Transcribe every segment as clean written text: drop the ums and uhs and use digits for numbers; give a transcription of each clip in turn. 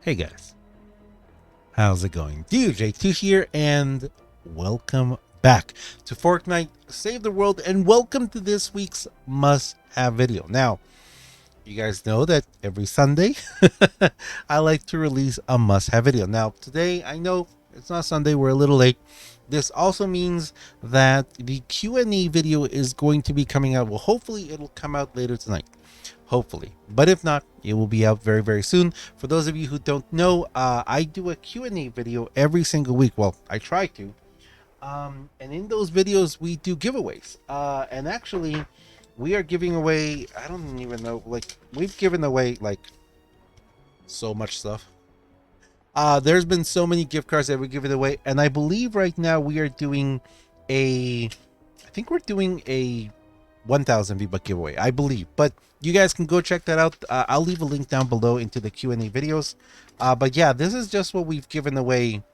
Hey guys, how's it going? DJ2 here, and welcome back to Fortnite Save the World, and welcome to this week's must-have video. Now, you guys know that every Sunday I like to release a must-have video. Now, today, I know it's not Sunday, we're a little late. This also means that the Q&A video is going to be coming out. Well, hopefully it'll come out later tonight. Hopefully, but if not, it will be out very, very soon. For those of you who don't know, I do a Q&A video every single week. Well, I try to. And in those videos, we do giveaways. And actually, we are giving away, I don't even know, like, we've given away, like, so much stuff. There's been so many gift cards that we're giving away. And I believe right now we are doing I think we're doing a 1,000 V-Buck giveaway, I believe. But you guys can go check that out. I'll leave a link down below into the Q&A videos. But yeah, this is just what we've given away.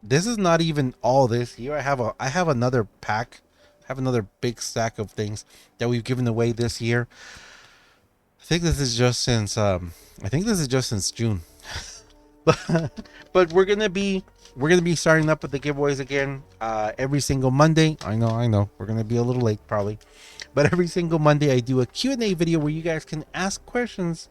This is not even all this here. I have another pack. I have another big stack of things that we've given away this year. I think this is just since June. but we're gonna be starting up with the giveaways again every single Monday. I know we're gonna be a little late probably, but every single Monday I do a Q&A video where you guys can ask questions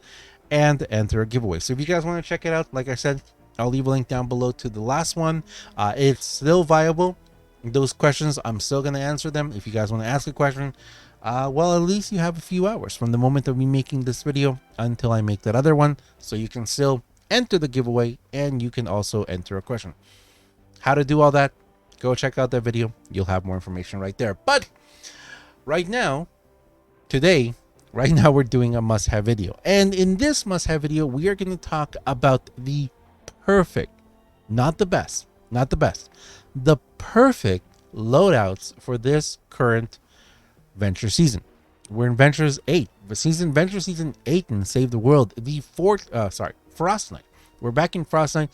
and enter a giveaway. So if you guys want to check it out, like I said, I'll leave a link down below to the last one. It's still viable. Those questions, I'm still gonna answer them. If you guys want to ask a question, well, at least you have a few hours from the moment of me making this video until I make that other one, so you can still enter the giveaway, and you can also enter a question. How to do all that, go check out that video. You'll have more information right there. But right now we're doing a must-have video, and in this must-have video we are going to talk about the perfect, not the best, the perfect loadouts for this current venture season. We're in Ventures 8, Venture Season 8 and Save the World. The Frostnite. We're back in Frostnite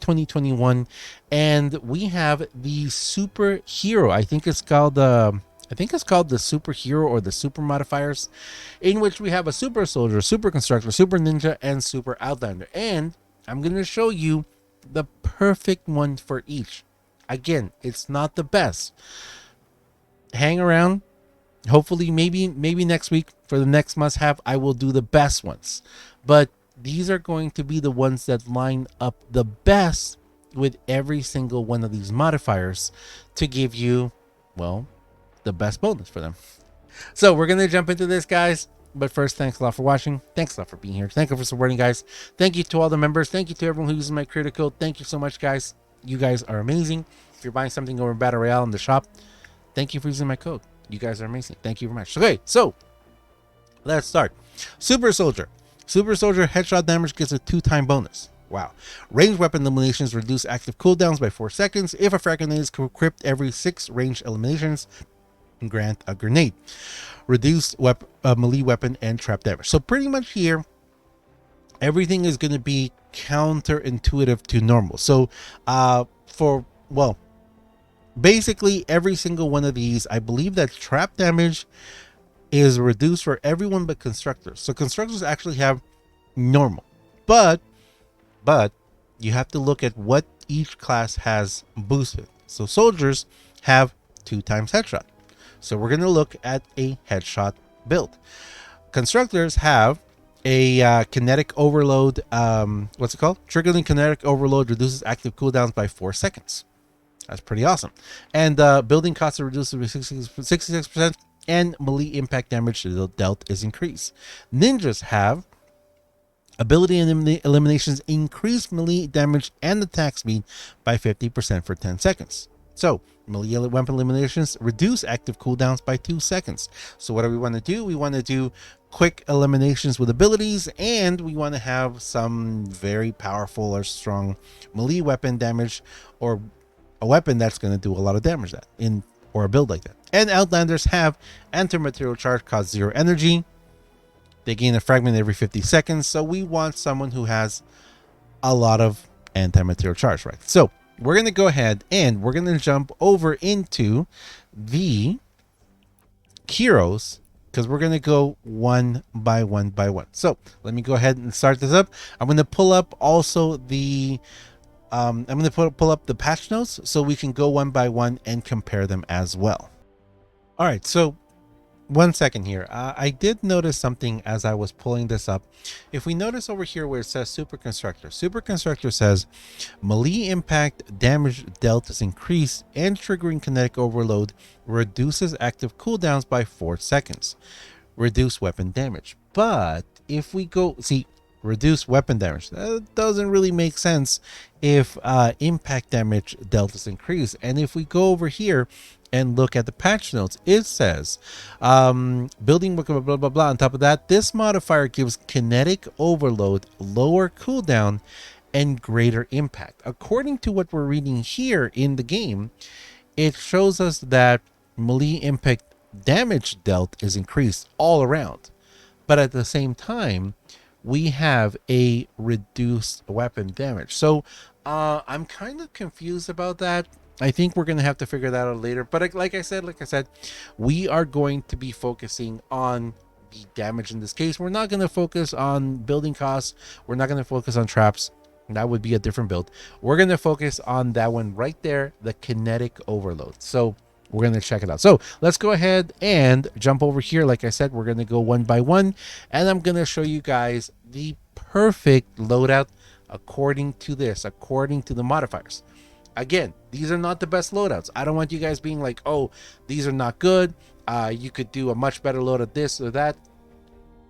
2021, and we have the Super Hero. I think it's called the Super Hero or the Super Modifiers, in which we have a Super Soldier, Super Constructor, Super Ninja, and Super Outlander. And I'm going to show you the perfect one for each. Again, it's not the best. Hang around. Hopefully, maybe next week for the next must-have, I will do the best ones. But these are going to be the ones that line up the best with every single one of these modifiers to give you, well, the best bonus for them. So we're going to jump into this, guys. But first, thanks a lot for watching. Thanks a lot for being here. Thank you for supporting, guys. Thank you to all the members. Thank you to everyone who uses my creator code. Thank you so much, guys. You guys are amazing. If you're buying something over Battle Royale in the shop, thank you for using my code. You guys are amazing. Thank you very much. Okay, so let's start. Super Soldier. Super Soldier headshot damage gets a 2-time bonus. Wow. Ranged weapon eliminations reduce active cooldowns by 4 seconds. If a frag grenade is equipped every 6 ranged eliminations, grant a grenade. Reduced melee weapon and trap damage. So pretty much here, everything is going to be counterintuitive to normal. So basically every single one of these, I believe that trap damage is reduced for everyone but constructors. So constructors actually have normal, but you have to look at what each class has boosted. So soldiers have 2 times headshot, so we're going to look at a headshot build. Constructors have a kinetic overload. What's it called? Triggering kinetic overload reduces active cooldowns by 4 seconds. That's pretty awesome. And building costs are reduced by 66%. And melee impact damage dealt is increased. Ninjas have ability and eliminations increase melee damage and attack speed by 50% for 10 seconds. So melee weapon eliminations reduce active cooldowns by 2 seconds. So what do we want to do? We want to do quick eliminations with abilities, and we want to have some very powerful or strong melee weapon damage, or a weapon that's going to do a lot of damage or a build like that. And Outlanders have anti-material charge, cost 0 energy. They gain a fragment every 50 seconds. So we want someone who has a lot of anti-material charge, right? So we're going to go ahead and we're going to jump over into the heroes because we're going to go one by one by one. So let me go ahead and start this up. I'm going to pull up also the I'm going to pull up the patch notes so we can go one by one and compare them as well. All right, so 1 second here. I did notice something as I was pulling this up. If we notice over here where it says Super Constructor says melee impact damage dealt is increased and triggering kinetic overload reduces active cooldowns by 4 seconds. Reduce weapon damage. But if we go, see, reduce weapon damage, that doesn't really make sense if impact damage dealt is increased. And if we go over here and look at the patch notes, it says building blah blah blah blah. On top of that, this modifier gives kinetic overload, lower cooldown, and greater impact. According to what we're reading here in the game, it shows us that melee impact damage dealt is increased all around, but at the same time we have a reduced weapon damage. So I'm kind of confused about that. I think we're going to have to figure that out later. But like I said, we are going to be focusing on the damage in this case. We're not going to focus on building costs. We're not going to focus on traps. That would be a different build. We're going to focus on that one right there, the kinetic overload. So we're going to check it out. So let's go ahead and jump over here. Like I said, we're going to go one by one, and I'm going to show you guys the perfect loadout according to the modifiers. Again, these are not the best loadouts. I don't want you guys being like, oh, these are not good. You could do a much better load of this or that.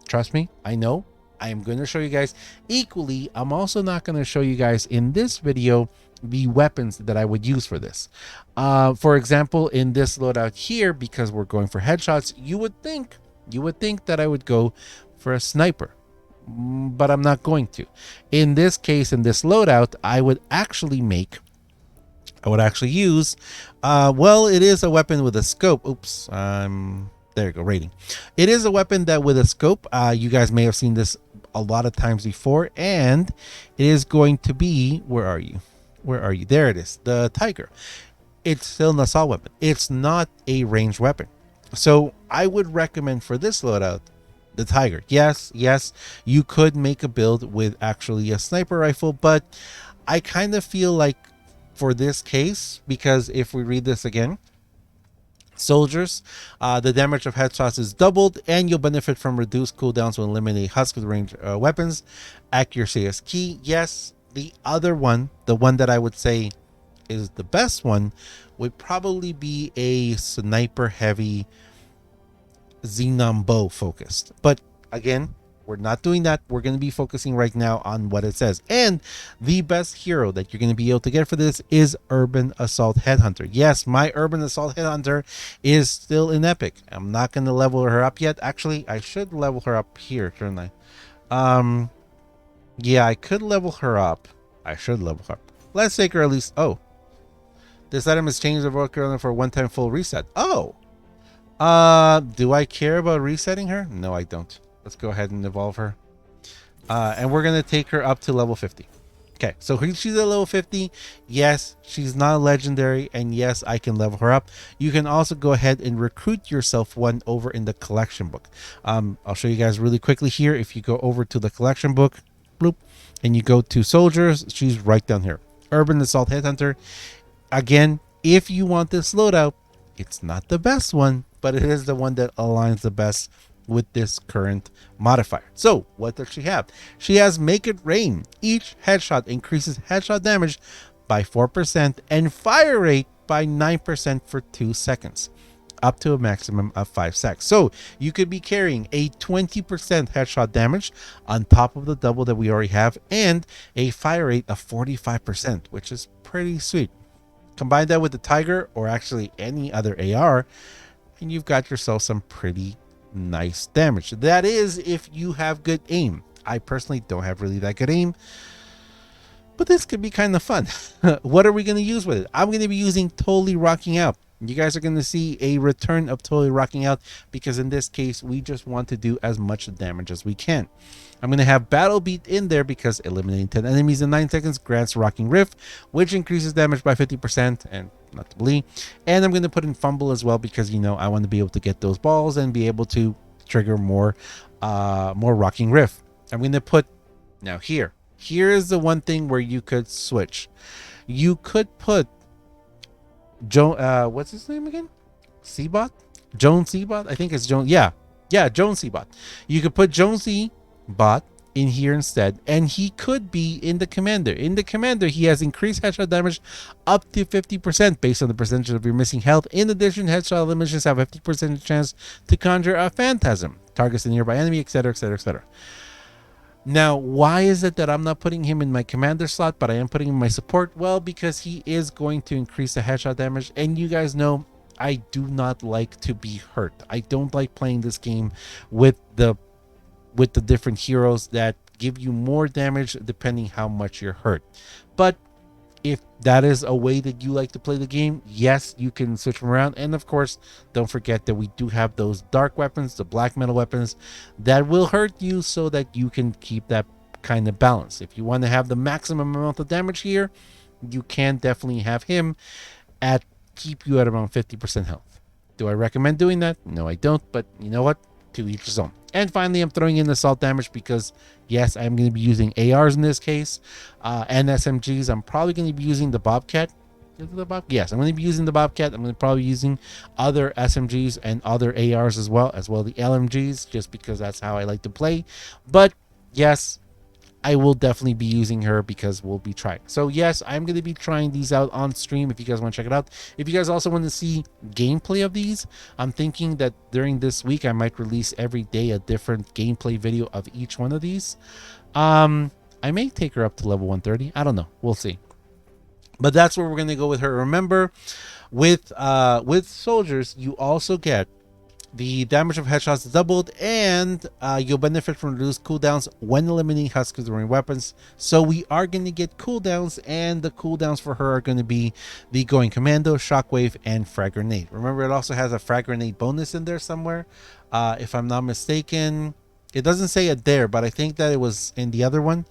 Trust me, I know. I am going to show you guys equally. I'm also not going to show you guys in this video the weapons that I would use for this. For example, in this loadout here, because we're going for headshots, you would think that I would go for a sniper, but I'm not going to. In this case, in this loadout, I would actually use well, it is a weapon with a scope. Oops, there you go, rating. It is a weapon that with a scope, you guys may have seen this a lot of times before, and it is going to be, where are you, there it is, the Tiger. It's still an assault weapon. It's not a ranged weapon, so I would recommend for this loadout the Tiger. Yes, you could make a build with actually a sniper rifle, but I kind of feel like for this case, because if we read this again, soldiers, the damage of headshots is doubled, and you'll benefit from reduced cooldowns when eliminating husk with range weapons. Accuracy is key. Yes, the other one, the one that I would say is the best one, would probably be a sniper heavy xenon bow focused. But again, we're not doing that. We're going to be focusing right now on what it says. And the best hero that you're going to be able to get for this is Urban Assault Headhunter. Yes, my Urban Assault Headhunter is still in Epic. I'm not going to level her up yet. Actually, I should level her up here, shouldn't I? Yeah, I could level her up. I should level her up. Let's take her at least. Oh, this item has changed the worker for a one-time full reset. Oh, do I care about resetting her? No, I don't. Let's go ahead and evolve her. And we're going to take her up to level 50. Okay, so she's at level 50. Yes, she's not legendary. And yes, I can level her up. You can also go ahead and recruit yourself one over in the collection book. I'll show you guys really quickly here. If you go over to the collection book, bloop, and you go to soldiers, she's right down here. Urban Assault Headhunter. Again, if you want this loadout, it's not the best one, but it is the one that aligns the best with this current modifier. So what does she have? She has Make It Rain. Each headshot increases headshot damage by 4% and fire rate by 9% for 2 seconds, up to a maximum of 5 seconds. So you could be carrying a 20% headshot damage on top of the double that we already have, and a fire rate of 45%, which is pretty sweet. Combine that with the Tiger, or actually any other AR, and you've got yourself some pretty nice damage. That is if you have good aim. I personally don't have really that good aim, but this could be kind of fun. What are we going to use with it? I'm going to be using Totally Rocking Out. You guys are going to see a return of Totally Rocking Out, because in this case we just want to do as much damage as we can. I'm going to have Battle Beat in there because eliminating 10 enemies in 9 seconds grants Rocking Riff, which increases damage by 50%, and not to believe. And I'm going to put in Fumble as well, because, you know, I want to be able to get those balls and be able to trigger more Rocking Rift. I'm going to put now here. Here is the one thing where you could switch. You could put what's his name again? Seabot? Joan Seabot? I think it's Joan. Yeah, Joan Seabot. You could put Joan Seabot in here instead, and he could be in the commander. In the commander, he has increased headshot damage up to 50% based on the percentage of your missing health. In addition, headshot eliminations have a 50% chance to conjure a phantasm, targets a nearby enemy, etc., etc., etc. Now, why is it that I'm not putting him in my commander slot, but I am putting him in my support? Well, because he is going to increase the headshot damage, and you guys know I do not like to be hurt. I don't like playing this game with the different heroes that give you more damage depending how much you're hurt. But if that is a way that you like to play the game, yes, you can switch them around. And of course, don't forget that we do have those dark weapons, the black metal weapons, that will hurt you so that you can keep that kind of balance. If you want to have the maximum amount of damage here, you can definitely have him keep you at around 50% health. Do I recommend doing that? No, I don't. But you know what? To each his own. And finally, I'm throwing in assault damage because, yes, I'm going to be using ARs in this case and SMGs. I'm probably going to be using the Bobcat. Yes, I'm going to be using the Bobcat. I'm going to probably be using other SMGs and other ARs as well the LMGs, just because that's how I like to play. But, yes, I will definitely be using her because we'll be trying. So yes, I'm going to be trying these out on stream if you guys want to check it out. If you guys also want to see gameplay of these, I'm thinking that during this week I might release every day a different gameplay video of each one of these. I may take her up to level 130. I don't know. We'll see. But that's where we're going to go with her. Remember, with soldiers, you also get the damage of headshots doubled, and you'll benefit from reduced cooldowns when eliminating huskers during weapons. So we are going to get cooldowns, and the cooldowns for her are going to be the Going Commando, Shockwave, and Frag Grenade. Remember, it also has a Frag Grenade bonus in there somewhere. If I'm not mistaken, it doesn't say it there, but I think that it was in the other one.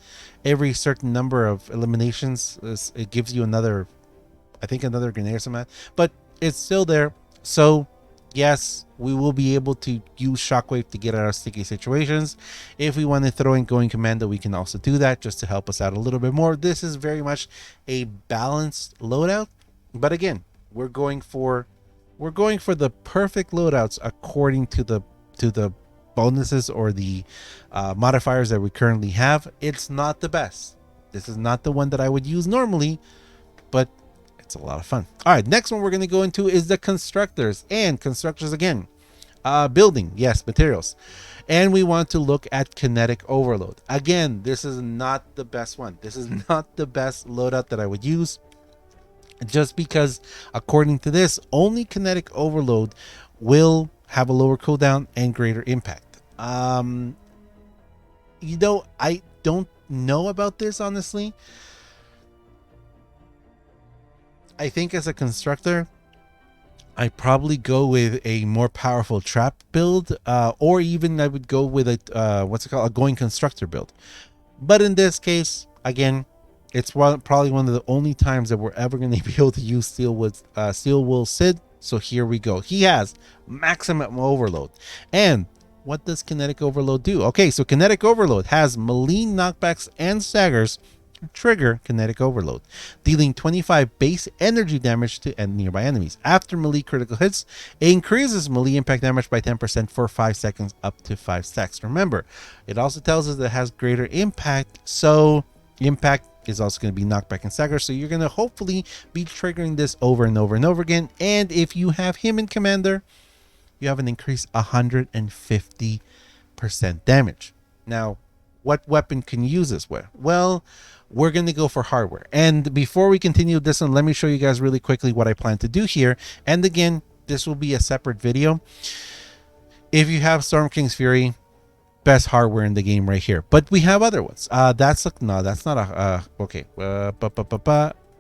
Every certain number of eliminations, it gives you another grenade or something. But it's still there. So yes, we will be able to use Shockwave to get out of sticky situations. If we want to throw in Going Commando, we can also do that just to help us out a little bit more. This is very much a balanced loadout, but again, we're going for the perfect loadouts according to the bonuses or the modifiers that we currently have. It's not the best. This is not the one that I would use normally, but it's a lot of fun. All right, next one we're going to go into is the constructors. And constructors again, building, yes, materials. And we want to look at kinetic overload. Again, this is not the best one. This is not the best loadout that I would use, just because according to this, only kinetic overload will have a lower cooldown and greater impact. I don't know about this, honestly. I think as a constructor, I probably go with a more powerful trap build, or even I would go with a going constructor build. But in this case, again, it's probably one of the only times that we're ever going to be able to use Steel Wool Sid. So here we go. He has maximum overload. And what does kinetic overload do? Okay, so kinetic overload has melee knockbacks and staggers trigger kinetic overload, dealing 25 base energy damage to nearby enemies. After melee critical hits, it increases melee impact damage by 10% for 5 seconds up to 5 stacks. Remember, it also tells us that it has greater impact, so impact is also going to be knockback and stagger, so you're going to hopefully be triggering this over and over and over again. And if you have him in commander, you have an increased 150% damage. Now, what weapon can you use this with? Well, we're going to go for hardware. And before we continue this one, let me show you guys really quickly what I plan to do here. And again, this will be a separate video. If you have Storm King's Fury, best hardware in the game right here. But we have other ones. That's not a okay.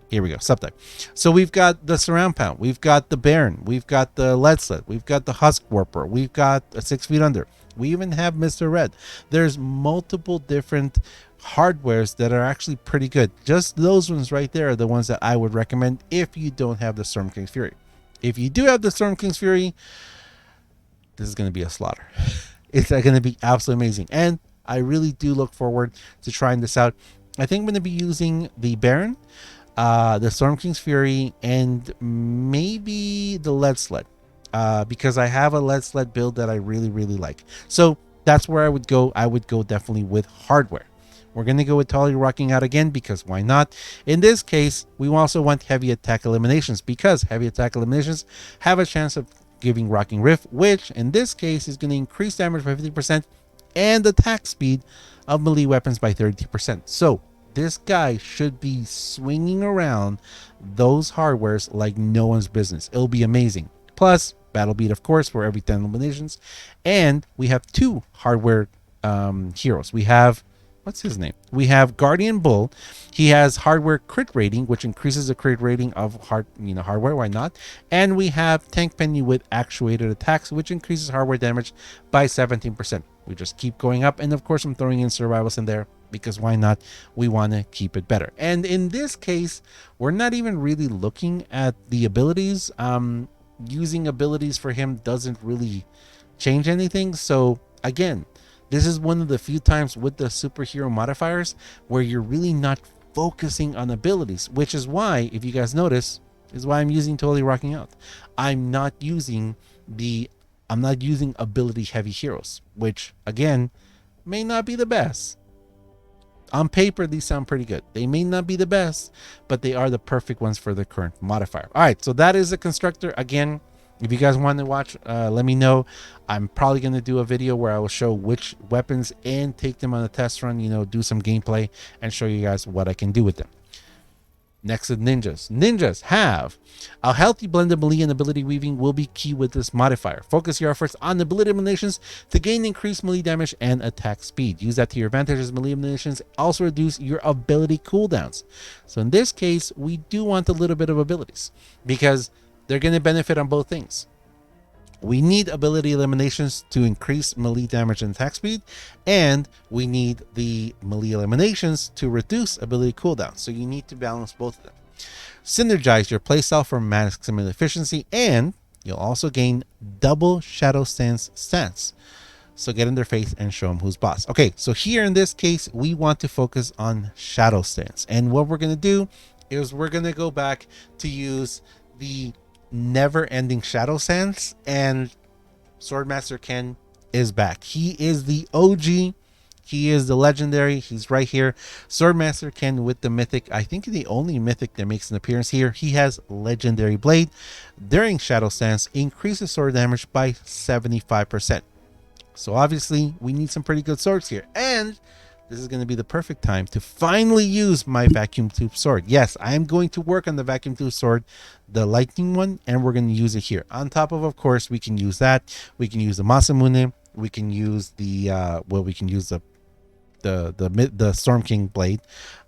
Here we go. Subtype. So we've got the Surround Pound, we've got the Baron, we've got the Lead Slit, we've got the Husk Warper, we've got a 6 feet under. We even have Mr. Red. There's multiple different hardwares that are actually pretty good. Just those ones right there are the ones that I would recommend if you don't have the Storm King's Fury. If you do have the Storm King's Fury, this is going to be a slaughter. It's going to be absolutely amazing. And I really do look forward to trying this out. I think I'm going to be using the Baron, the Storm King's Fury, and maybe the Lead Sled, because I have a Lead Sled build that I really, really like. So that's where I would go. I would go definitely with hardware. We're going to go with totally rocking out again, because why not? In this case, we also want heavy attack eliminations, because heavy attack eliminations have a chance of giving Rocking Rift, which in this case is going to increase damage by 50% and attack speed of melee weapons by 30%. So this guy should be swinging around those hardwares like no one's business. It'll be amazing. Plus, Battle Beat, of course, for every 10 eliminations. And we have two hardware heroes. We have, what's his name? We have Guardian Bull. He has hardware crit rating, which increases the crit rating of hardware. Why not? And we have Tank Penny with actuated attacks, which increases hardware damage by 17%. We just keep going up. And of course, I'm throwing in survivals in there, because why not? We want to keep it better. And in this case, we're not even really looking at the abilities. Using abilities for him doesn't really change anything. So again, this is one of the few times with the superhero modifiers where you're really not focusing on abilities, which is why, if you guys notice, is why I'm using totally rocking out. I'm not using ability heavy heroes, which again may not be the best. On paper, these sound pretty good. They may not be the best, but they are the perfect ones for the current modifier. All right, so that is the Constructor. Again, if you guys want to watch, let me know. I'm probably going to do a video where I will show which weapons and take them on a test run, do some gameplay and show you guys what I can do with them. Next is ninjas. Ninjas have a healthy blend of melee and ability weaving will be key with this modifier. Focus your efforts on ability eliminations to gain increased melee damage and attack speed. Use that to your advantage, as melee eliminations also reduce your ability cooldowns. So in this case, we do want a little bit of abilities, because they're going to benefit on both things. We need ability eliminations to increase melee damage and attack speed, and we need the melee eliminations to reduce ability cooldown. So you need to balance both of them. Synergize your playstyle for maximum efficiency, and you'll also gain double Shadow Stance stats. So get in their face and show them who's boss. Okay, so here in this case, we want to focus on Shadow Stance. And what we're going to do is we're going to go back to use the never-ending Shadow Stance, and Swordmaster Ken is back. He is the OG. He is the legendary. He's right here. Swordmaster Ken with the mythic. I think the only mythic that makes an appearance here. He has legendary blade. During Shadow Stance, increases sword damage by 75%. So obviously, we need some pretty good swords here. And this is going to be the perfect time to finally use my vacuum tube sword. Yes, I am going to work on the vacuum tube sword, the lightning one, and we're going to use it here. On top of course, we can use that. We can use the Masamune. We can use the we can use the Storm King blade,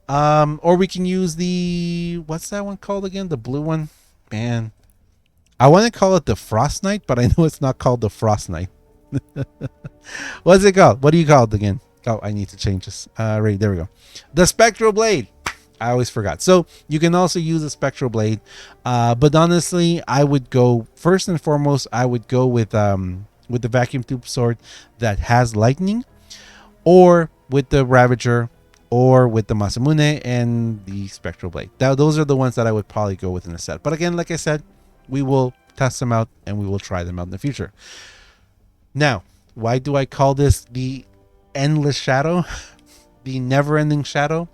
or we can use the, what's that one called again? The blue one, man. I want to call it the Frost Knight, but I know it's not called the Frost Knight. What's it called? What do you call it again? Oh, I need to change this. Right, there we go. The Spectral Blade. I always forgot. So you can also use a Spectral Blade. But honestly, I would go, first and foremost, I would go with the vacuum tube sword that has lightning, or with the Ravager, or with the Masamune and the Spectral Blade. Those are the ones that I would probably go with in the set. But again, like I said, we will test them out and we will try them out in the future. Now, why do I call this the Endless Shadow? The never-ending shadow?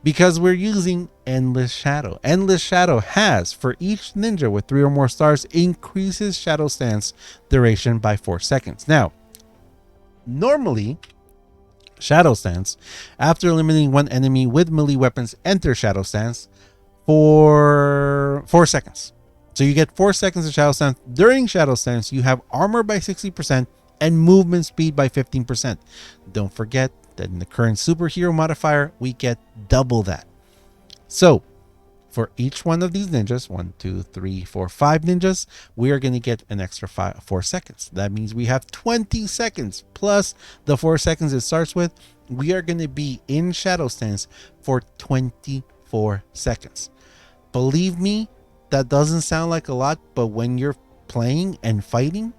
Because we're using Endless Shadow. Endless Shadow has, for each ninja with 3 or more stars, increases Shadow Stance duration by 4 seconds. Now, normally, Shadow Stance, after eliminating one enemy with melee weapons, enter Shadow Stance for 4 seconds. So you get 4 seconds of Shadow Stance. During Shadow Stance, you have armor by 60% and movement speed by 15%. Don't forget that in the current superhero modifier, we get double that. So for each one of these ninjas, 1, 2, 3, 4, 5 ninjas, we are going to get an extra 4 seconds. That means we have 20 seconds plus the 4 seconds it starts with. We are going to be in Shadow Stance for 24 seconds. Believe me, that doesn't sound like a lot, but when you're playing and fighting,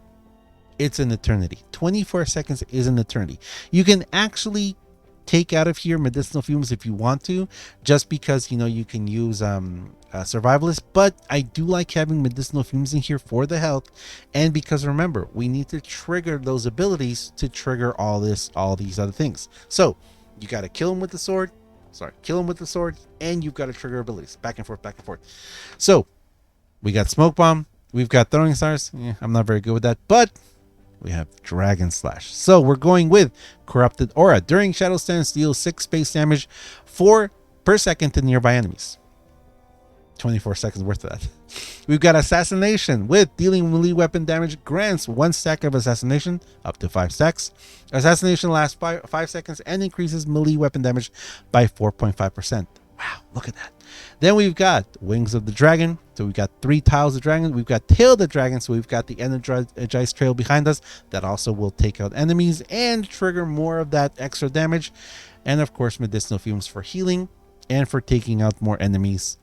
it's an eternity. 24 seconds is an eternity. You can actually take out of here medicinal fumes if you want to, just because, you know, you can use survivalist, but I do like having medicinal fumes in here for the health, and because remember, we need to trigger those abilities to trigger all these other things. So you got to kill him with the sword, and you've got to trigger abilities back and forth. So we got smoke bomb, we've got throwing stars. I'm not very good with that, but we have Dragon Slash. So we're going with Corrupted Aura. During Shadow Stance, deals 6 base damage, 4 per second to nearby enemies. 24 seconds worth of that. We've got Assassination. With dealing melee weapon damage, grants 1 stack of Assassination, up to 5 stacks. Assassination lasts 5 seconds and increases melee weapon damage by 4.5%. Wow, look at that. Then we've got Wings of the Dragon. So we've got 3 tiles of dragon. We've got Tail of the Dragon. So we've got the energized trail behind us that also will take out enemies and trigger more of that extra damage. And of course, medicinal fumes for healing and for taking out more enemies.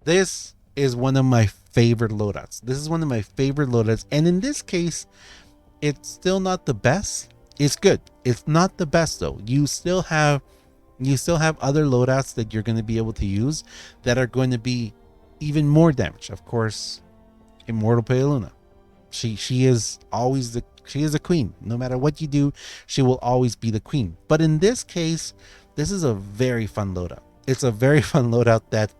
This is one of my favorite loadouts. And in this case, it's still not the best. It's good. It's not the best though. You still have other loadouts that you're going to be able to use that are going to be even more damage. Of course, Immortal Pealuna. She is always a queen. No matter what you do, she will always be the queen. But in this case, this is a very fun loadout. It's a very fun loadout that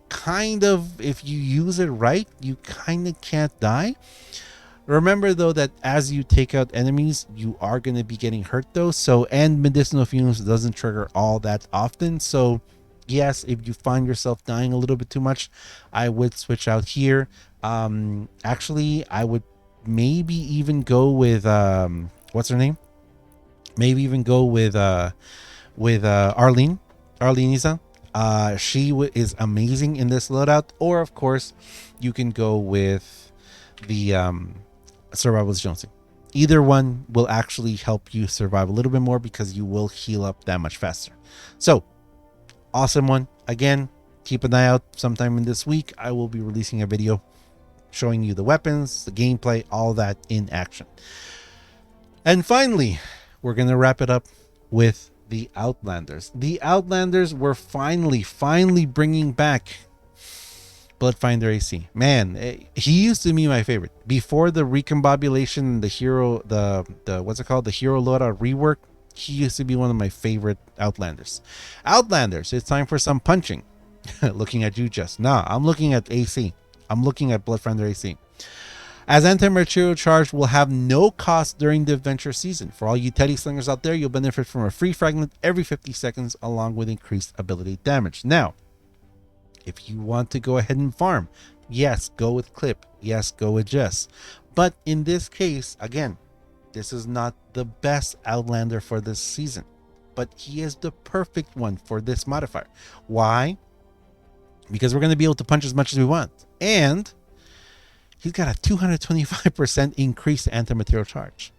kind of, if you use it right, you kind of can't die. Remember though that as you take out enemies, you are going to be getting hurt though. So, and medicinal fumes doesn't trigger all that often. So yes, if you find yourself dying a little bit too much, I would switch out here. Actually, I would maybe even go with what's her name? Maybe even go with Arlene Isa. She is amazing in this loadout. Or of course, you can go with the Survivalist Jonesy. Either one will actually help you survive a little bit more because you will heal up that much faster. So, awesome one. Again, keep an eye out. Sometime in this week, I will be releasing a video showing you the weapons, the gameplay, all that in action. And finally, we're going to wrap it up with the Outlanders. The Outlanders were finally bringing back Bloodfinder AC. Man, he used to be my favorite. Before the recombobulation, the hero, the what's it called? The hero loadout rework, he used to be one of my favorite Outlanders. Outlanders, it's time for some punching. Looking at you, Jess. Nah, I'm looking at AC. I'm looking at Bloodfinder AC. As anti-material charge will have no cost during the adventure season. For all you Teddy Slingers out there, you'll benefit from a free fragment every 50 seconds along with increased ability damage. Now, if you want to go ahead and farm, yes, go with Clip. Yes, go with Jess. But in this case, again, this is not the best Outlander for this season. But he is the perfect one for this modifier. Why? Because we're going to be able to punch as much as we want. And he's got a 225% increased anti-material charge.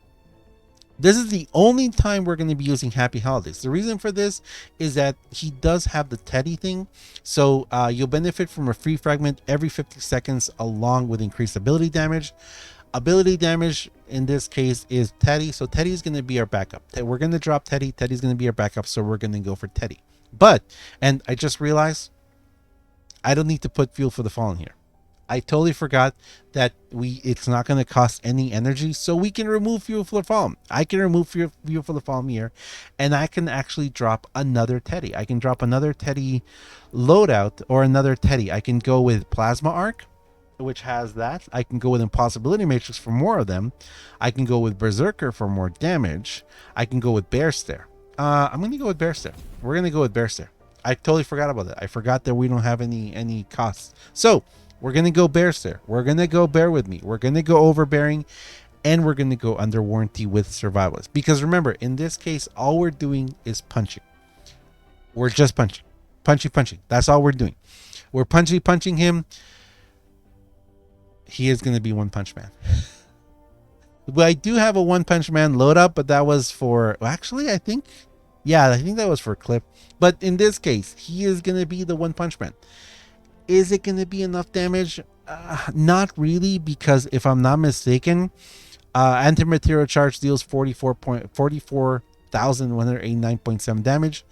This is the only time we're going to be using Happy Holidays. The reason for this is that he does have the Teddy thing. So you'll benefit from a free fragment every 50 seconds along with increased ability damage. Ability damage in this case is Teddy. So Teddy is going to be our backup. We're going to drop Teddy. Teddy's going to be our backup. So we're going to go for Teddy. But, and I just realized I don't need to put Fuel for the Fallen here. I totally forgot that it's not going to cost any energy, so we can remove Fuel for the Fallen. I can remove Fuel for the Fallen here, and I can actually drop another Teddy. I can drop another Teddy loadout or another Teddy. I can go with Plasma Arc, which has that. I can go with Impossibility Matrix for more of them. I can go with Berserker for more damage. I can go with Bear Stare. I'm going to go with Bear Stare. We're going to go with Bear Stare. I totally forgot about that. I forgot that we don't have any costs. So we're going to go Bear Stare. We're going to go Bear With Me. We're going to go Overbearing. And we're going to go Under Warranty with Survivalist. Because remember, in this case, all we're doing is punching. We're just punching. Punching. That's all we're doing. We're punching him. He is going to be One Punch Man. But I do have a One Punch Man load up, but that was for... Actually, I think that was for Clip. But in this case, he is going to be the One Punch Man. Is it going to be enough damage? Not really, because if I'm not mistaken, Anti-material charge deals 44,189.7 damage.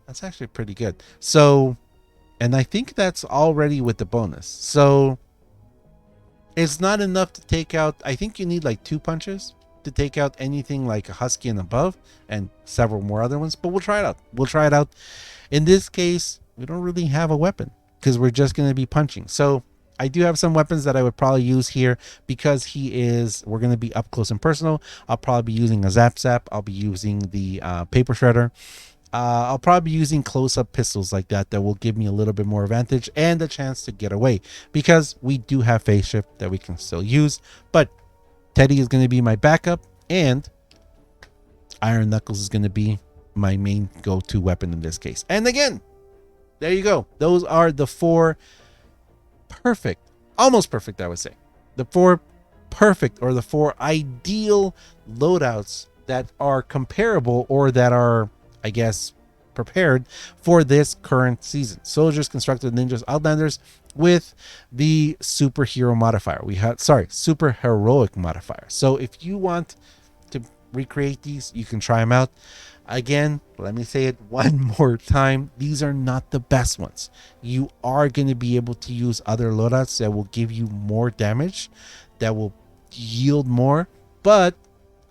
That's actually pretty good. So, and I think that's already with the bonus. So it's not enough to take out. I think you need like 2 punches to take out anything like a husky and above, and several more other ones. But we'll try it out. We'll try it out. In this case, we don't really have a weapon because we're just going to be punching. So I do have some weapons that I would probably use here because we're going to be up close and personal. I'll probably be using a zap. I'll be using the paper shredder. I'll probably be using close-up pistols like that will give me a little bit more advantage and a chance to get away, because we do have phase shift that we can still use. But Teddy is going to be my backup, and Iron Knuckles is going to be my main go-to weapon in this case. And again, there you go. Those are the 4 perfect, almost perfect, I would say. The 4 perfect, or the 4 ideal loadouts that are comparable, or that are, I guess, prepared for this current season. Soldiers, Constructor, Ninjas, Outlanders with the Super Hero Modifier. Super Heroic Modifier. So if you want to recreate these, you can try them out. Again, let me say it one more time. These are not the best ones. You are going to be able to use other loadouts that will give you more damage, that will yield more. But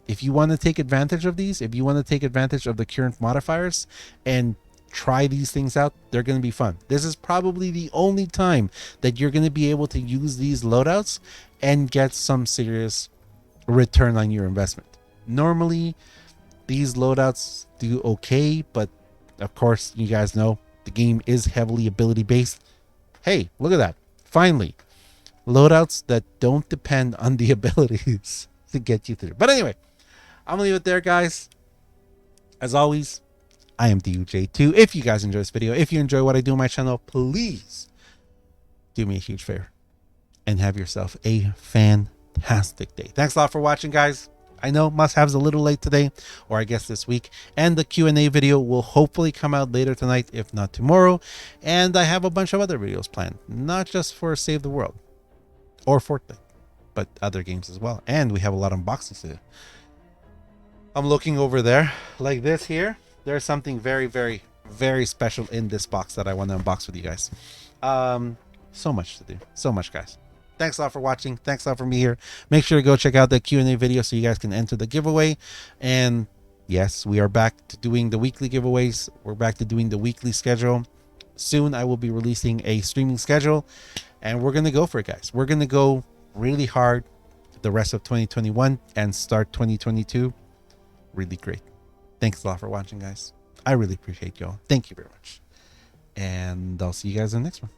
if you want to take advantage of these, if you want to take advantage of the current modifiers and try these things out, they're going to be fun. This is probably the only time that you're going to be able to use these loadouts and get some serious return on your investment. Normally, these loadouts do okay, but of course, you guys know the game is heavily ability based. Hey, look at that. Finally, loadouts that don't depend on the abilities to get you through. But anyway, I'm gonna leave it there, guys. As always, I am DUJ2. If you guys enjoy this video, if you enjoy what I do on my channel, please do me a huge favor and have yourself a fantastic day. Thanks a lot for watching, guys. I know must-have's a little late today, or I guess this week, and the Q&A video will hopefully come out later tonight, if not tomorrow. And I have a bunch of other videos planned, not just for Save the World or Fortnite, but other games as well. And we have a lot of unboxings to do. I'm looking over there like this here. There's something very, very, very special in this box that I want to unbox with you guys. So much to do. So much, guys. Thanks a lot for watching. Thanks a lot for me here. Make sure to go check out the Q&A video so you guys can enter the giveaway. And yes, we are back to doing the weekly giveaways. We're back to doing the weekly schedule. Soon I will be releasing a streaming schedule. And we're going to go for it, guys. We're going to go really hard the rest of 2021 and start 2022 really great. Thanks a lot for watching, guys. I really appreciate y'all. Thank you very much. And I'll see you guys in the next one.